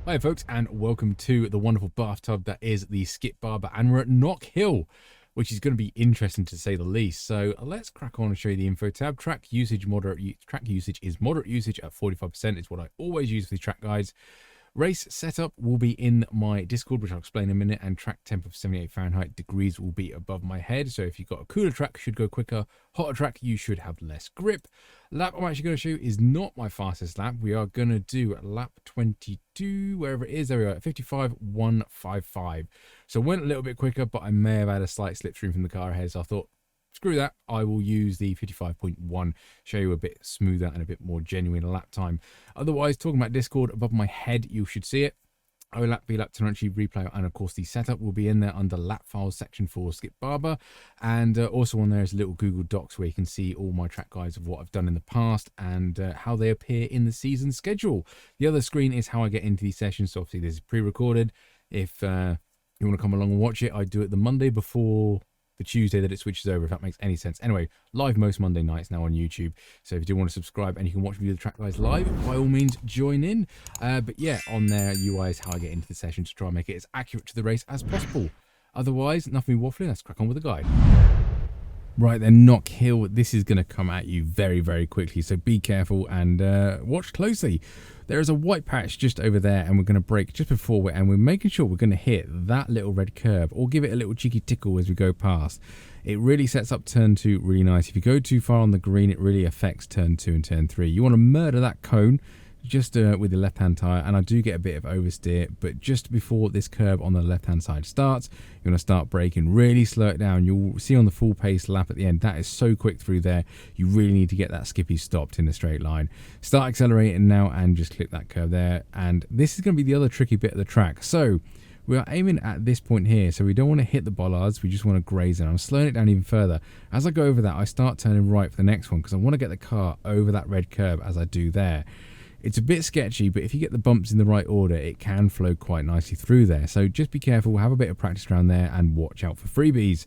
Hi folks, and welcome to the wonderful bathtub that is the Skip Barber, and we're at Knockhill, which is going to be interesting to say the least. So let's crack on and show you the info tab. Track usage is moderate usage at 45%. It's what I always use for the track guides. Race setup will be in my Discord, which I'll explain in a minute, and track temp of 78 Fahrenheit degrees will be above my head. So if you've got a cooler track, should go quicker. Hotter track, you should have less grip. Lap I'm actually going to show is not my fastest lap. We are going to do lap 22, wherever it is. There we are, 55.155. So went a little bit quicker, but I may have had a slight slipstream from the car ahead. So I thought, screw that, I will use the 55.1, show you a bit smoother and a bit more genuine lap time. Otherwise, talking about Discord, above my head, you should see it. OLAP, VLAP, Tonanchi, replay, and of course the setup will be in there under lap files section for Skip Barber. And also on there is a little Google Docs where you can see all my track guides of what I've done in the past and how they appear in the season schedule. The other screen is how I get into these sessions. So obviously this is pre-recorded. If you want to come along and watch it, I do it the Monday before the Tuesday that it switches over, if that makes any sense. Anyway, live most Monday nights now on YouTube. So if you do want to subscribe and you can watch me do the track guys live, by all means join in. But yeah, on there, UI is how I get into the session to try and make it as accurate to the race as possible. Otherwise, nothing waffling, let's crack on with the guide. Right then, Knockhill, this is going to come at you very, very quickly, so be careful and watch closely. There is a white patch just over there, and we're going to brake just before and we're making sure we're going to hit that little red curb, or give it a little cheeky tickle as we go past. It really sets up turn 2 really nice. If you go too far on the green, it really affects turn 2 and turn 3. You want to murder that cone just with the left-hand tyre, and I do get a bit of oversteer, but just before this curb on the left-hand side starts, you're going to start braking, really slow it down. You'll see on the full pace lap at the end, that is so quick through there, you really need to get that Skippy stopped in a straight line. Start accelerating now and just clip that curb there, and this is going to be the other tricky bit of the track. So we are aiming at this point here, so we don't want to hit the bollards, we just want to graze it. I'm slowing it down even further. As I go over that, I start turning right for the next one, because I want to get the car over that red curb as I do there. It's a bit sketchy, but if you get the bumps in the right order, it can flow quite nicely through there. So just be careful, have a bit of practice around there, and watch out for freebies.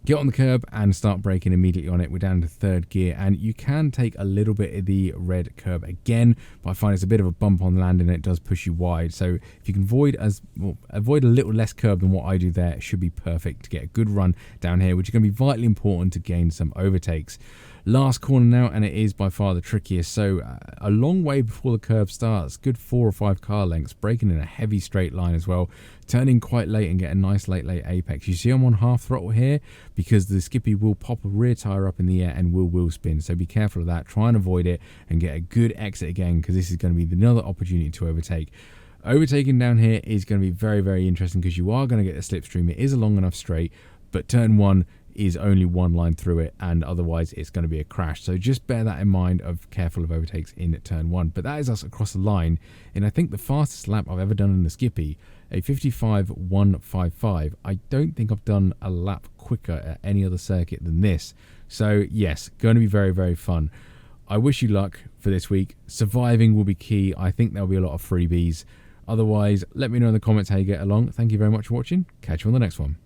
Get on the curb and start braking immediately on it. We're down to third gear, and you can take a little bit of the red curb again, but I find it's a bit of a bump on landing and it does push you wide. So if you can avoid a little less curb than what I do there, it should be perfect to get a good run down here, which is going to be vitally important to gain some overtakes. Last corner now, and it is by far the trickiest. So a long way before the curve starts, good 4 or 5 car lengths, braking in a heavy straight line as well, turning quite late and get a nice late apex. You see I'm on half throttle here because the Skippy will pop a rear tyre up in the air and will wheel spin. So be careful of that, try and avoid it and get a good exit again, because this is going to be another opportunity to overtake. Overtaking down here is going to be very, very interesting because you are going to get a slipstream. It is a long enough straight, but turn 1 is only one line through it, and otherwise it's going to be a crash. So just bear that in mind, of careful of overtakes in turn 1. But that is us across the line in I think the fastest lap I've ever done in the Skippy, a 55.155. I don't think I've done a lap quicker at any other circuit than this. So yes, going to be very, very fun. I wish you luck for this week. Surviving will be key. I think there'll be a lot of freebies. Otherwise, let me know in the comments how you get along. Thank you very much for watching. Catch you on the next one.